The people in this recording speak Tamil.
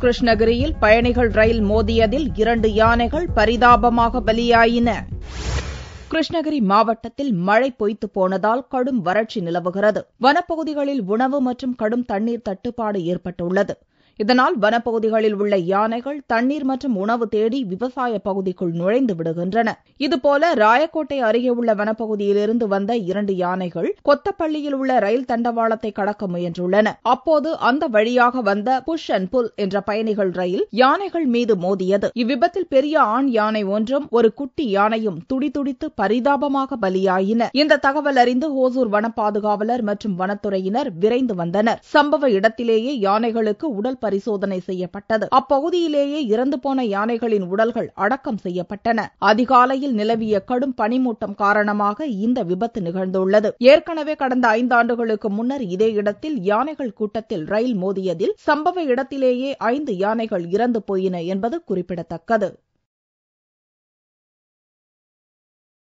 கிருஷ்ணகிரியில் பயணிகள் ரயில் மோதியதில் 2 யானைகள் பரிதாபமாக பலியாயின. கிருஷ்ணகிரி மாவட்டத்தில் மழை பொய்த்துப் போனதால் கடும் வறட்சி நிலவுகிறது. வனப்பகுதிகளில் உணவு மற்றும் கடும் தண்ணீர் தட்டுப்பாடு ஏற்பட்டுள்ளது. இதனால் வனப்பகுதிகளில் உள்ள யானைகள் தண்ணீர் மற்றும் உணவு தேடி விவசாய பகுதிக்குள் நுழைந்து விடுகின்றன. இதுபோல ராயக்கோட்டை அருகே உள்ள வனப்பகுதியிலிருந்து வந்த 2 யானைகள் கொத்தப்பள்ளியில் உள்ள ரயில் தண்டவாளத்தை கடக்க முயன்றுள்ளன. அப்போது அந்த வழியாக வந்த புஷ் அண்ட் புல் என்ற பயணிகள் ரயில் யானைகள் மீது மோதியது. இவ்விபத்தில் பெரிய ஆண் யானை ஒன்றும் ஒரு குட்டி யானையும் துடிதுடித்து பரிதாபமாக பலியாயின. இந்த தகவல் அறிந்து ஓசூர் வன பாதுகாவலர் மற்றும் வனத்துறையினர் விரைந்து வந்தனர். சம்பவ இடத்திலேயே யானைகளுக்கு உடல் பரிசோதனை செய்யப்பட்டது. அப்பகுதியிலேயே இறந்து போன யானைகளின் உடல்கள் அடக்கம் செய்யப்பட்டன. அதிகாலையில் நிலவிய கடும் பனிமூட்டம் காரணமாக இந்த விபத்து நிகழ்ந்துள்ளது. ஏற்கனவே கடந்த 5 ஆண்டுகளுக்கு முன்னர் இதே இடத்தில் யானைகள் கூட்டத்தில் ரயில் மோதியதில் சம்பவ இடத்திலேயே 5 யானைகள் இறந்து போயின என்பது குறிப்பிடத்தக்கது.